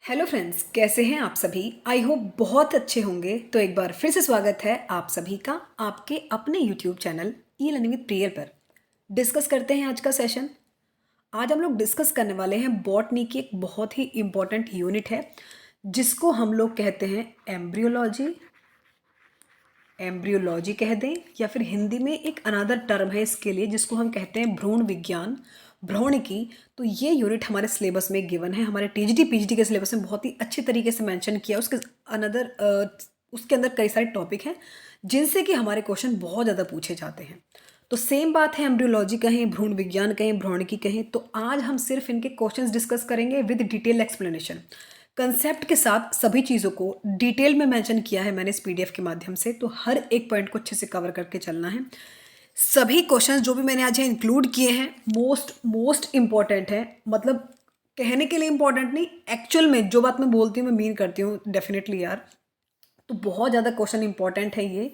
Hello friends, कैसे हैं आप सभी। आई होप बहुत अच्छे होंगे। तो एक बार फिर से स्वागत है आप सभी का आपके अपने YouTube channel e learning with prior पर। डिस्कस करते हैं आज का सेशन। आज हम लोग डिस्कस करने वाले हैं बॉटनी की एक बहुत ही इम्पॉर्टेंट यूनिट है जिसको हम लोग कहते हैं एम्ब्रियोलॉजी। एम्ब्रियोलॉजी कह दें या फिर हिंदी में एक अनदर टर्म है इसके लिए जिसको हम कहते हैं भ्रूण विज्ञान, भ्रूणिकी। तो ये यूनिट हमारे सिलेबस में गिवन है, हमारे टीजीटी पीजीटी के सिलेबस में बहुत ही अच्छे तरीके से मेंशन किया। उसके अंदर कई सारे टॉपिक हैं जिनसे कि हमारे क्वेश्चन बहुत ज़्यादा पूछे जाते हैं। तो सेम बात है, एम्ब्रियोलॉजी कहें, भ्रूण विज्ञान कहें, भ्रूणिकी कहें, तो आज हम सिर्फ इनके क्वेश्चंस डिस्कस करेंगे विद डिटेल एक्सप्लेनेशन। कंसेप्ट के साथ सभी चीज़ों को डिटेल में मेंशन किया है मैंने इस पीडीएफ के माध्यम से, तो हर एक पॉइंट को अच्छे से कवर करके चलना है। सभी क्वेश्चंस जो भी मैंने आज यहाँ इंक्लूड किए हैं मोस्ट मोस्ट इम्पॉर्टेंट है। मतलब कहने के लिए इम्पॉर्टेंट नहीं, एक्चुअल में जो बात मैं बोलती हूँ मैं मीन करती हूँ डेफिनेटली यार। तो बहुत ज़्यादा क्वेश्चन इंपॉर्टेंट है ये।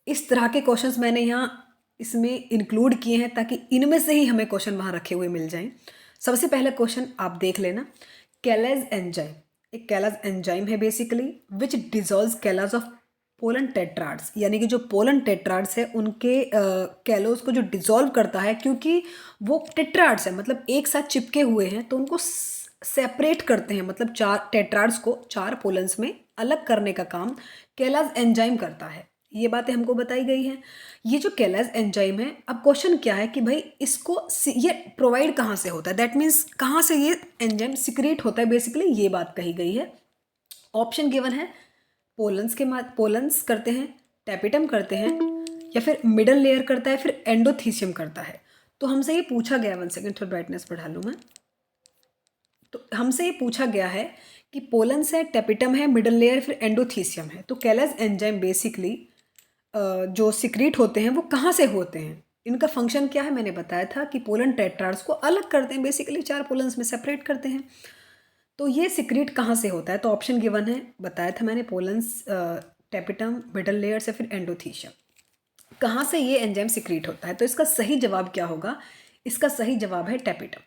इस तरह के क्वेश्चंस मैंने यहाँ इसमें इंक्लूड किए हैं ताकि इनमें से ही हमें क्वेश्चन वहाँ रखे हुए मिल जाएं। सबसे पहला क्वेश्चन आप देख लेना। कैलेज एंजाइम, एक कैलाज एंजाइम है basically which dissolves callose of pollen tetrads, यानी कि जो पोलन टेट्राड्स है उनके कैलोज को जो डिजॉल्व करता है, क्योंकि वो टेट्राड्स है मतलब एक साथ चिपके हुए हैं, तो उनको सेपरेट करते हैं। मतलब चार टेट्राड्स को चार पोलन्स में अलग करने का काम कैलाज एंजाइम करता है। ये बातें हमको बताई गई हैं। ये जो कैलाज एंजाइम है, अब क्वेश्चन क्या है कि भाई ये प्रोवाइड कहाँ से होता है, दैट मीन्स कहाँ से ये एंजाइम सिक्रेट होता है, बेसिकली ये बात कही गई है। ऑप्शन गिवन है, पोलन्स करते हैं, टैपिटम करते हैं, या फिर मिडल लेयर करता है, फिर एंडोथीसियम करता है। तो हमसे ये पूछा गया, 1 सेकेंड थोड़ा ब्राइटनेस बढ़ा लूँ मैं। तो हमसे ये पूछा गया है कि पोलन्स है, टैपिटम है, मिडल लेयर, फिर एंडोथीसियम है। तो कैलाज एंजाइम बेसिकली जो सिक्रीट होते हैं वो कहाँ से होते हैं, इनका फंक्शन क्या है, मैंने बताया था कि पोलन टेट्राड्स को अलग करते हैं, बेसिकली चार पोलन्स में सेपरेट करते हैं। तो ये सिक्रीट कहाँ से होता है, तो ऑप्शन गिवन है, बताया था मैंने, पोलन्स, टेपिटम, मिडल लेयर से फिर एंडोथीशियम। कहाँ से ये एंजाइम सिक्रीट होता है, तो इसका सही जवाब क्या होगा, इसका सही जवाब है टेपिटम।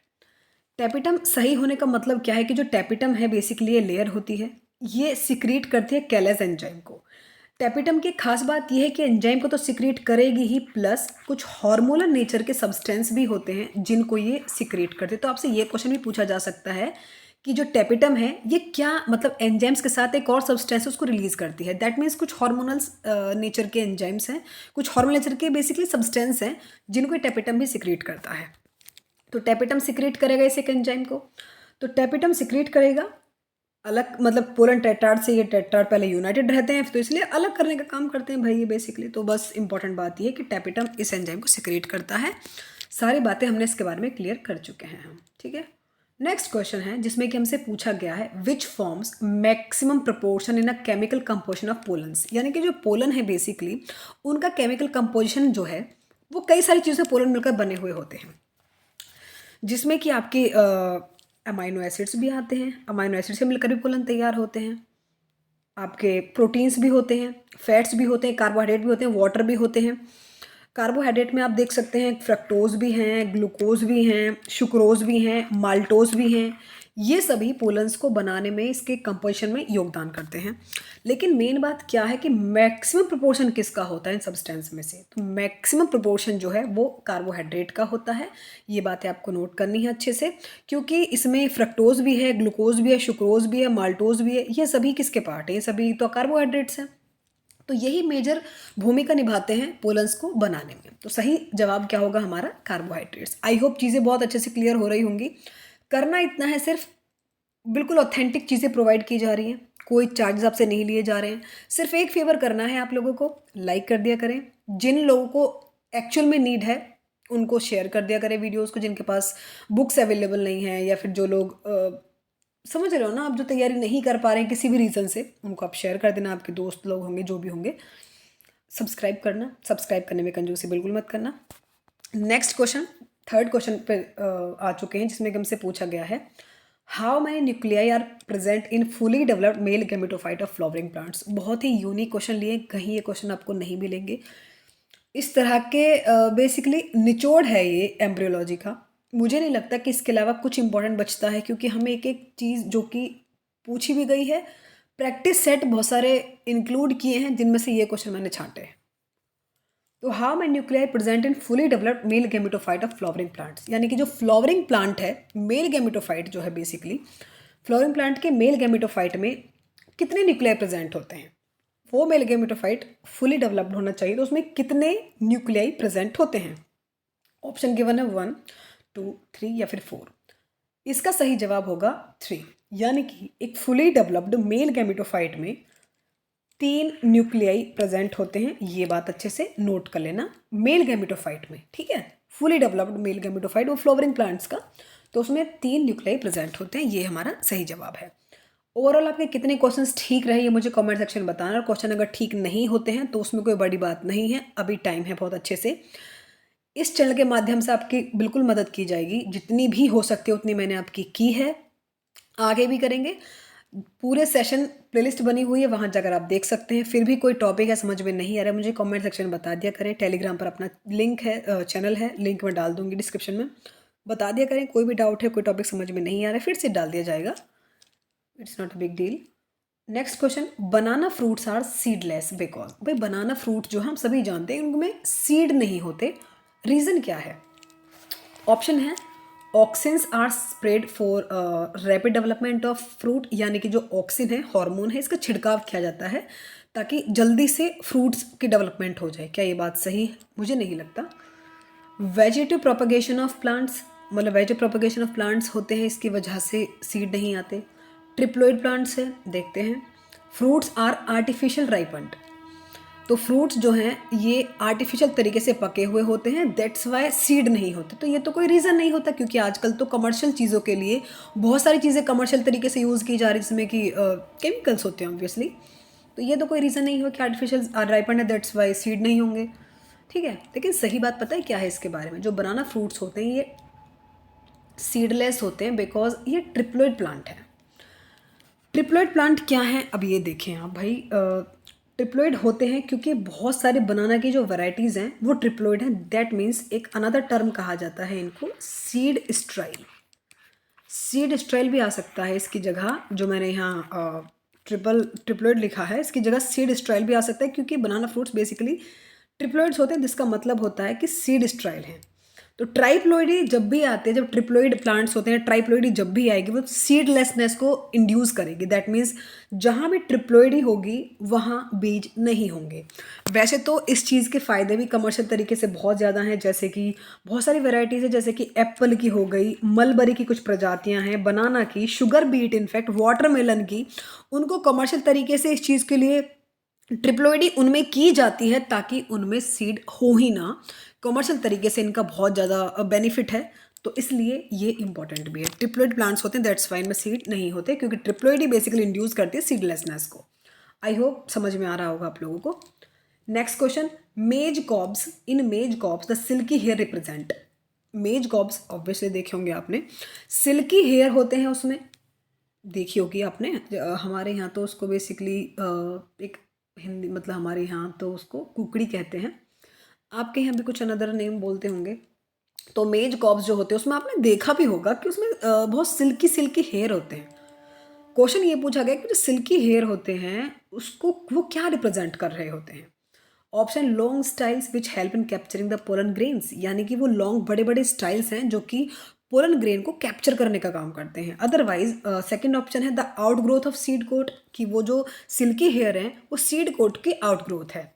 टेपिटम सही होने का मतलब क्या है कि जो टेपिटम है बेसिकली ये लेयर होती है, ये सिक्रीट करती है कैलेज एंजाइम को। टेपिटम की खास बात यह है कि एंजाइम को तो सिक्रीट करेगी ही, प्लस कुछ हार्मोनल नेचर के सब्सटेंस भी होते हैं जिनको ये सिक्रीट करते हैं। तो आपसे ये क्वेश्चन भी पूछा जा सकता है कि जो टेपिटम है ये क्या मतलब एंजाइम्स के साथ एक और सब्सटेंस उसको रिलीज करती है। दैट मीन्स कुछ हार्मोनल्स नेचर के एंजाइम्स हैं, कुछ हार्मोनल नेचर के बेसिकली सब्सटेंस हैं जिनको टेपिटम भी सिक्रीट करता है। तो टेपिटम सिक्रीट करेगा इस एक एंजाइम को। तो टेपिटम सिक्रीट करेगा अलग, मतलब पोलन टेट्राड से ये टेट्राड पहले यूनाइटेड रहते हैं तो इसलिए अलग करने का काम करते हैं भाई ये बेसिकली। तो बस इंपॉर्टेंट बात ये है कि टेपिटम इस एंजाइम को सिक्रीट करता है। सारी बातें हमने इसके बारे में क्लियर कर चुके हैं हम, ठीक है। नेक्स्ट क्वेश्चन है जिसमें कि हमसे पूछा गया है which forms maximum proportion in a chemical composition of pollens, यानी कि जो पोलन है बेसिकली उनका केमिकल कंपोजिशन जो है वो कई सारी चीज़ों से पोलन मिलकर बने हुए होते हैं, जिसमें कि आपके अमाइनो एसिड्स भी आते हैं, अमाइनो एसिड से मिलकर भी पोलन तैयार होते हैं, आपके प्रोटीन्स भी होते हैं, फैट्स भी होते हैं, कार्बोहाइड्रेट भी होते हैं, वाटर भी होते हैं। कार्बोहाइड्रेट में आप देख सकते हैं फ्रक्टोज भी हैं, ग्लूकोज भी हैं, सुक्रोज भी हैं, माल्टोज भी हैं। ये सभी पोलन्स को बनाने में, इसके कंपोजिशन में योगदान करते हैं। लेकिन मेन बात क्या है कि मैक्सिमम प्रोपोर्शन किसका होता है इन सब्सटेंस में से, तो मैक्सिमम प्रोपोर्शन जो है वो कार्बोहाइड्रेट का होता है। ये बातें आपको नोट करनी है अच्छे से, क्योंकि इसमें फ्रक्टोज भी है, ग्लूकोज भी है, सुक्रोज भी है, माल्टोज भी है। ये सभी किसके पार्ट है, ये सभी तो कार्बोहाइड्रेट्स हैं। तो यही मेजर भूमिका निभाते हैं पोलन्स को बनाने में। तो सही जवाब क्या होगा हमारा, कार्बोहाइड्रेट्स। आई होप चीज़ें बहुत अच्छे से क्लियर हो रही होंगी। करना इतना है, सिर्फ बिल्कुल ऑथेंटिक चीज़ें प्रोवाइड की जा रही हैं, कोई चार्जेस आपसे नहीं लिए जा रहे हैं। सिर्फ एक फेवर करना है आप लोगों को, लाइक कर दिया करें। जिन लोगों को एक्चुअल में नीड है उनको शेयर कर दिया करें वीडियोज़ को, जिनके पास बुक्स अवेलेबल नहीं है, या फिर जो लोग समझ रहे हो ना आप, जो तैयारी नहीं कर पा रहे हैं किसी भी रीज़न से, उनको आप शेयर कर देना, आपके दोस्त लोग होंगे जो भी होंगे। सब्सक्राइब करना, सब्सक्राइब करने में कंजूसी बिल्कुल मत करना। नेक्स्ट क्वेश्चन, थर्ड क्वेश्चन पे आ चुके हैं जिसमें हमसे पूछा गया है how many nuclei are present in fully developed male gametophyte of flowering plants. बहुत ही यूनिक क्वेश्चन लिए, कहीं ये क्वेश्चन आपको नहीं मिलेंगे। इस तरह के बेसिकली निचोड़ है ये एम्ब्रियोलॉजी का। मुझे नहीं लगता कि इसके अलावा कुछ इंपॉर्टेंट बचता है, क्योंकि हमें एक एक चीज़ जो कि पूछी भी गई है। प्रैक्टिस सेट बहुत सारे इंक्लूड किए हैं जिनमें से ये क्वेश्चन मैंने छांटे हैं। तो how many nuclei present in fully developed male gametophyte of flowering plants, यानी कि जो फ्लावरिंग प्लांट है, मेल गैमेटोफाइट जो है बेसिकली फ्लावरिंग प्लांट के मेल गैमेटोफाइट में कितने न्यूक्लियाई प्रेजेंट होते हैं। वो मेल गैमेटोफाइट फुली डेवलप्ड होना चाहिए तो उसमें कितने न्यूक्लियाई प्रेजेंट होते हैं। ऑप्शन गिवन है 1, 2, 3 या फिर 4। इसका सही जवाब होगा 3, यानी कि एक फुली डेवलप्ड मेल गैमेटोफाइट में 3 न्यूक्लियाई प्रेजेंट होते हैं। ये बात अच्छे से नोट कर लेना, मेल गैमेटोफाइट में, ठीक है। फुली डेवलप्ड मेल गैमेटोफाइट वो फ्लावरिंग प्लांट्स का, तो उसमें 3 न्यूक्लियाई प्रेजेंट होते हैं। ये हमारा सही जवाब है। ओवरऑल आपके कितने क्वेश्चंस ठीक रहे ये मुझे कमेंट सेक्शन में बताना। और क्वेश्चन अगर ठीक नहीं होते हैं तो उसमें कोई बड़ी बात नहीं है, अभी टाइम है बहुत अच्छे से। इस चैनल के माध्यम से आपकी बिल्कुल मदद की जाएगी, जितनी भी हो सकती है उतनी मैंने आपकी की है, आगे भी करेंगे। पूरे सेशन प्लेलिस्ट बनी हुई है, वहाँ जाकर आप देख सकते हैं। फिर भी कोई टॉपिक है समझ में नहीं आ रहा है मुझे कमेंट सेक्शन में बता दिया करें। टेलीग्राम पर अपना लिंक है, चैनल है, लिंक मैं डाल दूंगी डिस्क्रिप्शन में, बता दिया करें। कोई भी डाउट है, कोई टॉपिक समझ में नहीं आ रहा है, फिर से डाल दिया जाएगा, it's not a big deal. Next question, banana fruits are seedless because, भाई बनाना फ्रूट जो हम सभी जानते हैं उनमें सीड नहीं होते, रीज़न क्या है। ऑप्शन है auxins are spread for rapid development of fruit, यानी कि जो ऑक्सिन है हार्मोन है, इसका छिड़काव किया जाता है ताकि जल्दी से फ्रूट्स की डेवलपमेंट हो जाए। क्या ये बात सही है? मुझे नहीं लगता। वेजिटेटिव प्रोपगेशन ऑफ प्लांट्स, मतलब वेजिटेटिव प्रोपगेशन ऑफ प्लांट्स होते हैं, इसकी वजह से सीड नहीं आते। ट्रिप्लोइड प्लांट्स है, देखते हैं। फ्रूट्स आर आर्टिफिशियल राइपन्ड, तो फ्रूट्स जो हैं ये आर्टिफिशियल तरीके से पके हुए होते हैं, दैट्स वाई सीड नहीं होते। तो ये तो कोई रीज़न नहीं होता, क्योंकि आजकल तो कमर्शियल चीज़ों के लिए बहुत सारी चीज़ें कमर्शियल तरीके से यूज़ की जा रही है, जिसमें कि केमिकल्स होते हैं ऑब्वियसली। तो ये तो कोई रीज़न नहीं हो कि आर्टिफिशियल राइपन है, दैट्स वाई सीड नहीं होंगे, ठीक है। लेकिन सही बात पता है क्या है इसके बारे में, जो बनाना फ्रूट्स होते हैं ये सीडलेस होते हैं बिकॉज ये ट्रिप्लोइड प्लांट है। ट्रिप्लोइड प्लांट क्या है, अब ये देखें आप भाई, ट्रिप्लोइड होते हैं क्योंकि बहुत सारे बनाना की जो वैरायटीज़ हैं वो ट्रिप्लोइड हैं। दैट मीन्स एक अनदर टर्म कहा जाता है इनको सीड स्ट्राइल। सीड स्ट्राइल भी आ सकता है इसकी जगह, जो मैंने यहाँ ट्रिप्लोइड लिखा है इसकी जगह सीड स्ट्राइल भी आ सकता है, क्योंकि बनाना फ्रूट्स बेसिकली ट्रिप्लोइड्स होते हैं, जिसका मतलब होता है कि सीड स्ट्राइल है। तो ट्राइप्लोइडी जब भी आते हैं, जब ट्रिप्लोइड प्लांट्स होते हैं, ट्राइप्लोइडी जब भी आएगी वो सीडलेसनेस को इंड्यूस करेगी। दैट मीन्स जहाँ भी ट्रिप्लोइडी होगी वहाँ बीज नहीं होंगे। वैसे तो इस चीज़ के फ़ायदे भी कमर्शियल तरीके से बहुत ज़्यादा हैं, जैसे कि बहुत सारी वैरायटीज़ है, जैसे कि एप्पल की हो गई, मलबरी की कुछ प्रजातियाँ हैं, बनाना की, शुगर बीट, इनफैक्ट वाटरमेलन की, उनको कमर्शियल तरीके से इस चीज़ के लिए ट्रिप्लोइडी उनमें की जाती है ताकि उनमें सीड हो ही ना। कमर्शियल तरीके से इनका बहुत ज़्यादा बेनिफिट है, तो इसलिए ये इंपॉर्टेंट भी है। ट्रिप्लोइड प्लांट्स होते हैं, दैट्स वाई इनमें सीड नहीं होते, क्योंकि ट्रिप्लोइडी बेसिकली इंड्यूस करती है सीडलेसनेस को। आई होप समझ में आ रहा होगा आप लोगों को। Next question, maize cobs, in maize cobs the silky hair represent. Maize cobs obviously देखे होंगे आपने, सिल्की हेयर होते हैं उसमें, देखी होगी आपने। हमारे यहाँ तो उसको बेसिकली एक हिंदी, मतलब हमारे यहाँ तो उसको कुकड़ी कहते हैं, आपके यहाँ भी कुछ अनदर नेम बोलते होंगे। तो मेज कॉब्स जो होते हैं उसमें आपने देखा भी होगा कि उसमें बहुत सिल्की सिल्की हेयर होते हैं। क्वेश्चन ये पूछा गया कि जो सिल्की हेयर होते हैं उसको वो क्या रिप्रेजेंट कर रहे होते हैं। Option long styles which help in capturing the pollen grains, यानी कि वो लॉन्ग बड़े बड़े स्टाइल्स हैं जो कि पोलन ग्रेन को कैप्चर करने का काम करते हैं। अदरवाइज सेकंड ऑप्शन है the outgrowth of seed coat, कि वो जो सिल्की हेयर है वो सीड कोट की आउट ग्रोथ है,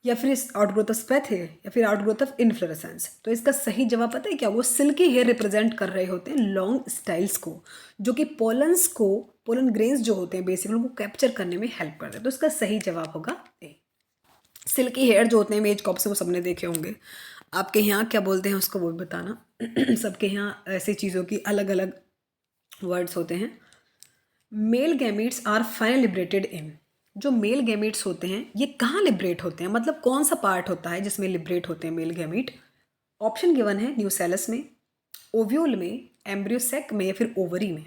या फिर इस आउट ग्रोथ ऑफ स्पेथ है, या फिर आउट ग्रोथ ऑफ इन्फ्लोरेसेंस। तो इसका सही जवाब पता है क्या, वो सिल्की हेयर रिप्रेजेंट कर रहे होते हैं लॉन्ग स्टाइल्स को, जो कि पोलन्स को, पोलन ग्रेन्स जो होते हैं बेसिकली उनको कैप्चर करने में हेल्प करते हैं। तो इसका सही जवाब होगा ए। सिल्की हेयर जो होते हैं मेज कॉप से, वो सबने देखे होंगे। आपके यहाँ क्या बोलते हैं उसको वो भी बताना। सबके यहाँ ऐसी चीज़ों की अलग अलग वर्ड्स होते हैं। Male gametes are finally liberated in, जो मेल गैमीट्स होते हैं ये कहाँ लिबरेट होते हैं, मतलब कौन सा पार्ट होता है जिसमें लिबरेट होते हैं मेल गैमीट। ऑप्शन गिवन है न्यूसेलस में, ओव्यूल में, एम्ब्रियोसेक में, या फिर ओवरी में।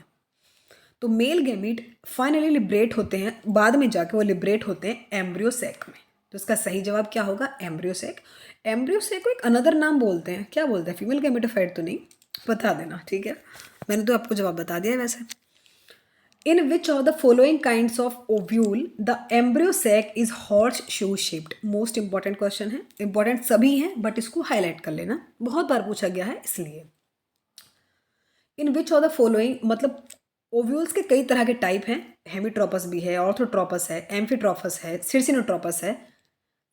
तो मेल गैमीट फाइनली लिबरेट होते हैं, बाद में जाके वो लिबरेट होते हैं एम्ब्रियोसेक में। तो इसका सही जवाब क्या होगा, एम्ब्रियोसेक। एम्ब्रियोसेक को एक अनदर नाम बोलते हैं, क्या बोलते हैं, फीमेल गैमेटोफाइट तो नहीं, बता देना, ठीक है। मैंने तो आपको जवाब बता दिया है वैसे। In which of the following kinds of ovule the embryo sac is horseshoe shaped? Most important question है, इंपॉर्टेंट सभी हैं बट इसको हाईलाइट कर लेना, बहुत बार पूछा गया है इसलिए। इन विच ऑफ द फॉलोइंग मतलब ओव्यूल्स के कई तरह के टाइप हैं, हेमिट्रोपस भी है, ऑर्थोट्रोपस है, एम्फीट्रोपस है, सिरसिनोट्रोपस है।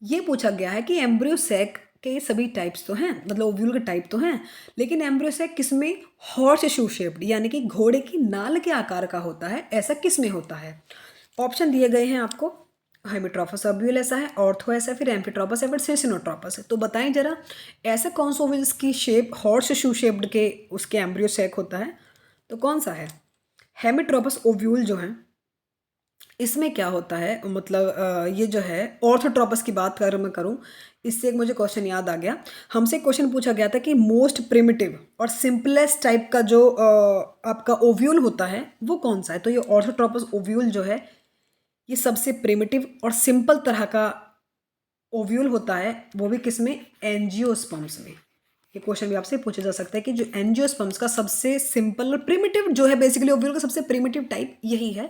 ये पूछा गया है कि एम्ब्रियो सैक के सभी टाइप्स तो हैं, मतलब ओव्यूल के टाइप तो हैं, लेकिन एम्ब्रियो सैक किस में हॉर्स शू शेप्ड यानी कि घोड़े की नाल के आकार का होता है, ऐसा किस में होता है? ऑप्शन दिए गए हैं आपको, हेमिट्रोपस ओव्यूल ऐसा है, ऑर्थो ऐसा है, फिर एम्फीट्रोपस है, फिर सिरसिनोट्रोपस है। तो बताएं जरा ऐसा कौन सा ओव्यूल्स की शेप हॉर्स शू शेप्ड के उसके एम्ब्रियो सैक होता है? तो कौन सा है? हेमिट्रोपस ओव्यूल जो है इसमें क्या होता है, मतलब ये जो है ऑर्थोट्रोपस की बात अगर मैं करूँ, इससे एक मुझे क्वेश्चन याद आ गया। हमसे क्वेश्चन पूछा गया था कि मोस्ट प्रिमिटिव और सिंपलेस्ट टाइप का जो आपका ओव्यूल होता है वो कौन सा है? तो ये ऑर्थोट्रोपस ओव्यूल जो है ये सबसे प्रिमिटिव और सिंपल तरह का ओव्यूल होता है, वो भी किस में? एंजियोस्पर्म्स में। ये क्वेश्चन भी आपसे पूछा जा सकता है कि जो एंजियोस्पर्म्स का सबसे सिंपल और प्रिमिटिव जो है, बेसिकली ओव्यूल का सबसे प्रिमिटिव टाइप यही है।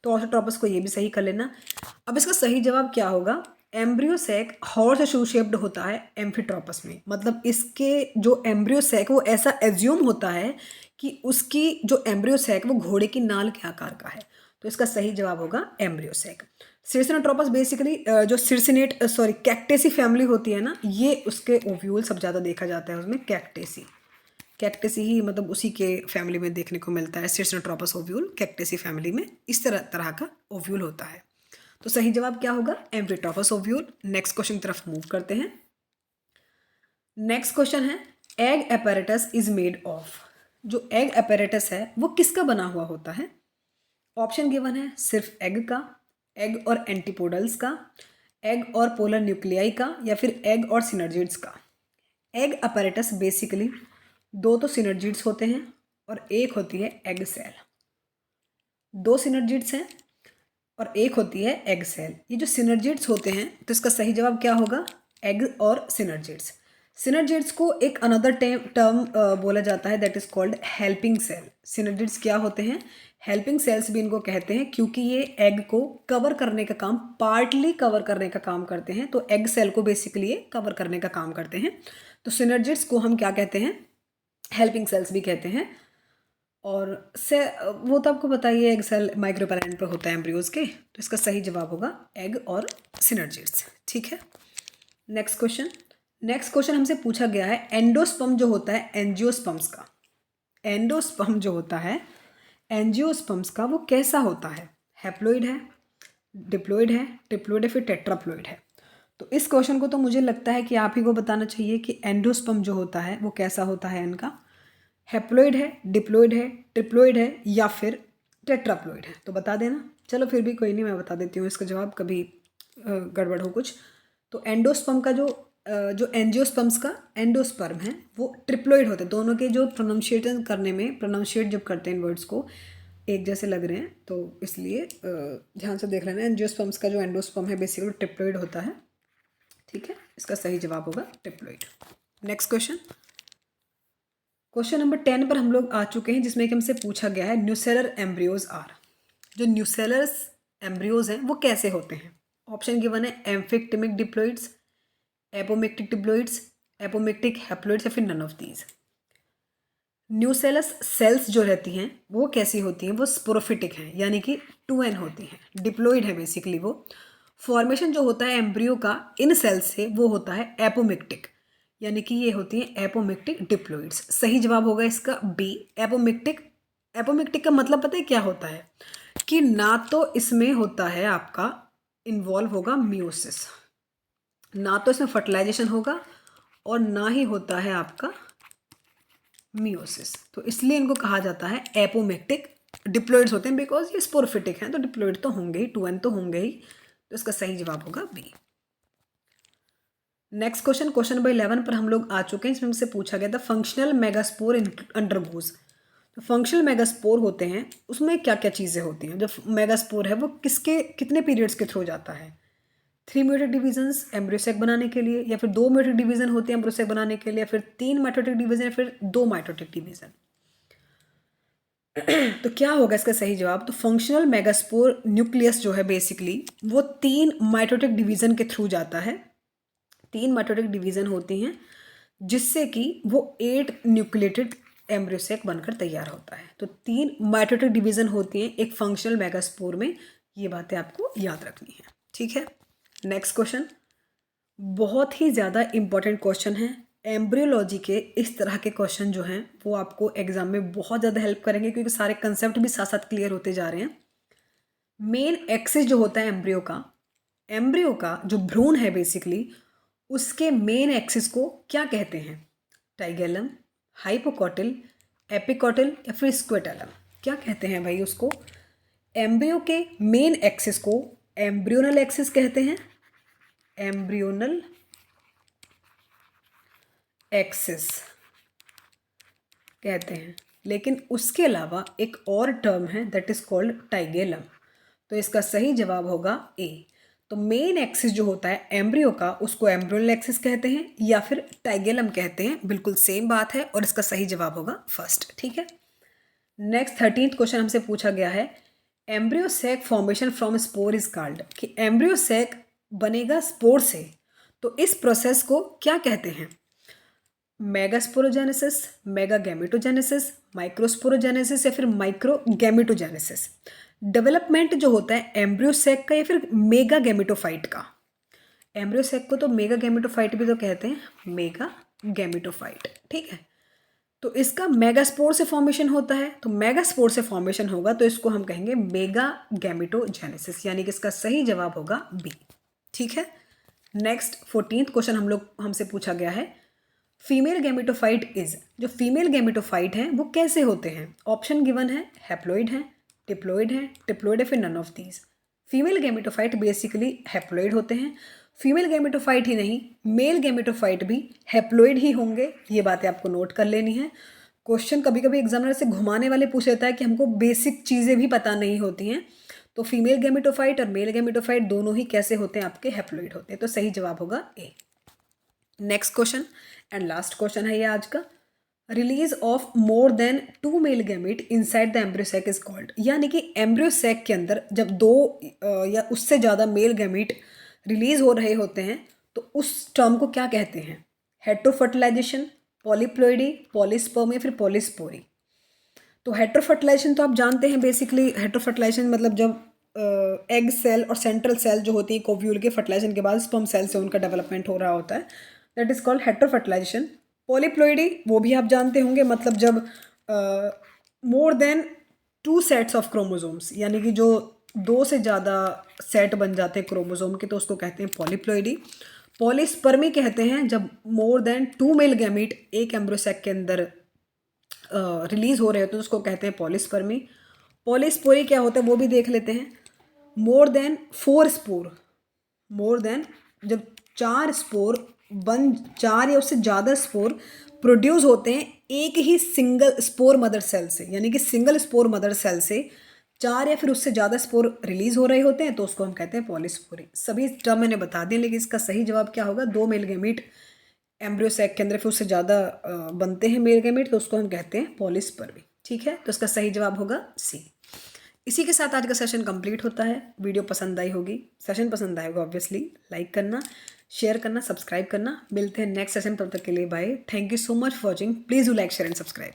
तो ऑर्थोट्रोपस को ये भी सही कर लेना। अब इसका सही जवाब क्या होगा? Embryo sac horseshoe shaped होता है एम्फीट्रोपस में, मतलब इसके जो एम्ब्रियो सैक वो ऐसा एज्यूम होता है कि उसकी जो एम्ब्रियो सैक वो घोड़े की नाल के आकार का है। तो इसका सही जवाब होगा एम्ब्रियो सैक। सिरसिनोट्रोपस बेसिकली जो सिरसिनेट कैक्टेसी फैमिली होती है ना, ये उसके ओव्यूल सब ज़्यादा देखा जाता है उसमें, कैक्टेसी ही मतलब उसी के फैमिली में देखने को मिलता है। सिरसिनोट्रोपस ओव्यूल कैक्टेसी फैमिली में इस तरह का ओव्यूल होता है। तो सही जवाब क्या होगा? एम्फीट्रोपस ओव्यूल। नेक्स्ट क्वेश्चन की तरफ मूव करते हैं। नेक्स्ट क्वेश्चन है egg apparatus is made of. जो एग एपेरेटस है वो किसका बना हुआ होता है? ऑप्शन गिवन है सिर्फ एग का, एग और एंटीपोडल्स का, एग और पोलर न्यूक्लियाई का, या फिर एग और सिनर्जिड्स का। एग अपैरेटस बेसिकली दो तो सिनर्जिड्स होते हैं और एक होती है एग सेल। दो सिनर्जिड्स हैं और एक होती है एग सेल। ये जो सिनर्जिड्स होते हैं तो इसका सही जवाब क्या होगा? एग और सिनर्जिड्स। सिनर्जिड्स को एक अनदर टर्म बोला जाता है that is called helping cell. Synergids क्या होते हैं? हेल्पिंग सेल्स भी इनको कहते हैं क्योंकि ये एग को कवर करने का काम, पार्टली कवर करने का काम करते हैं। तो एग सेल को बेसिकली ये कवर करने का काम करते हैं। तो सिनर्जिड्स को हम क्या कहते हैं? हेल्पिंग सेल्स भी कहते हैं। और से वो तो आपको बताइए एग सेल माइक्रोपैरेंट पर होता है एम्ब्रियोज के। तो इसका सही जवाब होगा एग और सिनर्जिड्स। ठीक है, नेक्स्ट क्वेश्चन। नेक्स्ट क्वेश्चन हमसे पूछा गया है एंडोस्पर्म जो होता है एंजियोस्पर्म्स का। एंडोस्पर्म जो होता है एंजियोस्पर्म्स का वो कैसा होता है? हैप्लोइड है, डिप्लोइड है, ट्रिप्लोइड है, फिर टेट्राप्लोइड है। तो इस क्वेश्चन को तो मुझे लगता है कि आप ही को बताना चाहिए कि एंडोस्पर्म जो होता है वो कैसा होता है इनका। हैप्लोइड है, डिप्लोइड है, ट्रिप्लोइड है, या फिर टेट्राप्लोइड है? तो बता देना। चलो फिर भी कोई नहीं, मैं बता देती हूँ इसका जवाब, कभी गड़बड़ हो कुछ। तो एंडोस्पर्म का जो एंजियोस्पर्म्स का एंडोस्पर्म है वो ट्रिप्लोइड होते हैं। दोनों के जो प्रोनाउंशिएशन करने में, प्रोनाउंशिएट जब करते हैं इन वर्ड्स को, एक जैसे लग रहे हैं, तो इसलिए ध्यान से देख लेना। एंजियोस्पर्म्स का जो एंडोस्पर्म है बेसिकली ट्रिप्लोइड होता है। ठीक है, इसका सही जवाब होगा triploid. Next question, question number 10 पर हम लोग आ चुके हैं, जिसमें कि हमसे पूछा गया है न्यूसेलर एम्ब्रियोज आर। जो न्यूसेलर एम्ब्रियोज हैं वो कैसे होते हैं? ऑप्शन गिवन है amphimictic diploids, apomictic diploids, apomictic haploids, या फिर none of these. Nucellus cells जो रहती हैं वो कैसी होती हैं? वो स्पोरोफिटिक हैं, यानी कि 2n होती हैं। डिप्लोइड है बेसिकली वो। फॉर्मेशन जो होता है एम्ब्रियो का इन सेल्स से वो होता है एपोमिक्टिक, यानी कि ये होती हैं एपोमिक्टिक डिप्लोइड्स। सही जवाब होगा इसका बी, एपोमिक्टिक। एपोमिक्टिक का मतलब पता है क्या होता है? कि ना तो इसमें होता है आपका इन्वॉल्व होगा मियोसिस, ना तो इसमें फर्टिलाइजेशन होगा, और ना ही होता है आपका मियोसिस। तो इसलिए इनको कहा जाता है एपोमिक्टिक डिप्लोइड्स होते हैं, बिकॉज ये स्पोरोफिटिक हैं तो डिप्लोइड तो होंगे ही, 2n तो होंगे ही। तो इसका सही जवाब होगा B. Next question, question number 11 पर हम लोग आ चुके हैं। इसमें मुझसे पूछा गया था फंक्शनल मेगास्पोर अंडरगोज। तो फंक्शनल मेगास्पोर होते हैं उसमें क्या क्या चीज़ें होती हैं? जब मेगास्पोर है वो कितने पीरियड्स के थ्रू जाता है? 3 म्यूटेट डिवीजन्स एम्ब्रियोसेक बनाने के लिए, या फिर 2 म्यूटेट डिवीजन होते हैं एम्ब्रियोसेक बनाने के लिए, या फिर 3 माइटोटिक डिवीजन, या फिर 2 माइटोटिक डिवीजन। तो क्या होगा इसका सही जवाब? तो फंक्शनल मेगास्पोर न्यूक्लियस जो है बेसिकली वो 3 माइटोटिक डिवीजन के थ्रू जाता है। 3 माइटोटिक डिवीजन होती हैं जिससे कि वो 8 न्यूक्लिएटेड एम्ब्रियोसेक बनकर तैयार होता है। तो 3 माइटोटिक डिवीजन होती हैं एक फंक्शनल मेगास्पोर में। ये बातें आपको याद रखनी है, ठीक है। नेक्स्ट क्वेश्चन बहुत ही ज़्यादा इम्पॉर्टेंट क्वेश्चन है। एम्ब्रियोलॉजी के इस तरह के क्वेश्चन जो हैं वो आपको एग्जाम में बहुत ज़्यादा हेल्प करेंगे क्योंकि सारे कंसेप्ट भी साथ साथ क्लियर होते जा रहे हैं। मेन एक्सिस जो होता है एम्ब्रियो का जो भ्रूण है बेसिकली उसके मेन एक्सिस को क्या कहते हैं? टाइगेलम, हाइपोकॉटिल, एपिकॉटिल या फिर स्क्वेटेलम? क्या कहते हैं भाई उसको? एम्ब्रियो के मेन एक्सिस को एम्ब्रियोनल एक्सिस कहते हैं, एम्ब्रियोनल एक्सिस कहते हैं। लेकिन उसके अलावा एक और टर्म है दैट इज कॉल्ड टाइगेलम। तो इसका सही जवाब होगा ए। तो मेन एक्सिस जो होता है एम्ब्रियो का उसको एम्ब्रियोनल एक्सिस कहते हैं या फिर टाइगेलम कहते हैं, बिल्कुल सेम बात है और इसका सही जवाब होगा फर्स्ट, ठीक है। नेक्स्ट 13th क्वेश्चन हमसे पूछा गया है embryo sac formation from spore is called, कि एम्ब्रियोसेक बनेगा स्पोर से, तो इस प्रोसेस को क्या कहते हैं? मेगास्पोरोजेनेसिस, मेगागैमेटोजेनेसिस, माइक्रोस्पोरोजेनेसिस या फिर माइक्रोगैमेटोजेनेसिस? डेवलपमेंट जो होता है एम्ब्रियोसेक का या फिर मेगा गैमेटोफाइट का? एम्ब्रियोसेक को तो मेगा गैमेटोफाइट भी तो कहते हैं, मेगा गैमेटोफाइट, ठीक है। तो इसका मेगास्पोर से फॉर्मेशन होता है, तो मेगास्पोर से फॉर्मेशन होगा तो इसको हम कहेंगे मेगा गैमेटोजेनेसिस, यानी कि इसका सही जवाब होगा बी, ठीक है। नेक्स्ट 14th क्वेश्चन हमसे पूछा गया है फीमेल गैमेटोफाइट इज, जो फीमेल गैमेटोफाइट हैं वो कैसे होते हैं? ऑप्शन गिवन है, हैप्लॉइड है, ट्रिप्लॉइड है फिर none of these. Female gametophyte basically haploid होते हैं। फीमेल गैमेटोफाइट ही नहीं, मेल गैमेटोफाइट भी हैप्लॉइड ही होंगे, ये बातें आपको नोट कर लेनी है। क्वेश्चन कभी कभी एग्जामिनर से घुमाने वाले पूछ लेता है कि हमको बेसिक चीज़ें भी पता नहीं होती हैं। तो फीमेल गैमेटोफाइट और मेल गैमेटोफाइट दोनों ही कैसे होते हैं? आपके हैप्लॉइड होते हैं। तो सही जवाब होगा A. Next question and last question है ये आज का, release of more than 2 male gamete inside the embryo sac is called, यानी कि एम्ब्रियोसेक के अंदर जब 2 या उससे ज़्यादा मेल गैमेट रिलीज हो रहे होते हैं तो उस टर्म को क्या कहते हैं? हेट्रोफर्टिलाइजेशन, पॉलीप्लॉइडी, पॉलीस्पर्म या फिर पॉलीस्पोरी? तो हेट्रोफर्टिलाइजेशन तो आप जानते हैं, बेसिकली हेट्रोफर्टिलाइजेशन मतलब जब एग सेल और सेंट्रल सेल जो होती है कोव्यूल के फर्टिलाइजेशन के बाद स्पर्म सेल से उनका डेवलपमेंट हो रहा होता है, दैट इज कॉल्ड हेट्रोफर्टिलाइजेशन। पॉलीप्लॉइडी वो भी आप जानते होंगे, मतलब जब मोर देन 2 सेट्स ऑफ क्रोमोसोम्स, यानी कि जो 2 से ज़्यादा सेट बन जाते हैं क्रोमोसोम के, तो उसको कहते हैं पॉलीप्लॉइडी। पॉलीस्पर्मी कहते हैं जब मोर देन 2 मेल गैमीट एक एम्ब्रियोसेक के अंदर रिलीज हो रहे होते हैं, उसको कहते हैं पॉलीस्पर्मी। पॉलीस्पोरी क्या होता है वो भी देख लेते हैं। More than 4 spore, more than जब 4 या उससे ज़्यादा स्पोर प्रोड्यूस होते हैं एक ही सिंगल स्पोर मदर सेल से, यानी कि सिंगल स्पोर मदर सेल से 4 या फिर उससे ज़्यादा स्पोर रिलीज हो रहे होते हैं, तो उसको हम कहते हैं पॉलीस्पोरी। सभी टर्म मैंने बता दिए, लेकिन इसका सही जवाब क्या होगा? 2 मेल गैमीट एम्ब्रियोसेक के अंदर फिर उससे ज़्यादा बनते हैं मेल गैमीट, तो उसको हम कहते हैं पॉलीस्पर्मी, ठीक है। तो इसका सही जवाब होगा सी। इसी के साथ आज का सेशन कंप्लीट होता है। वीडियो पसंद आई होगी, सेशन पसंद आएगा ऑब्वियसली, लाइक करना, शेयर करना, सब्सक्राइब करना। मिलते हैं नेक्स्ट सेशन, तब तक के लिए bye. Thank you so much for watching. Please do like, share and subscribe.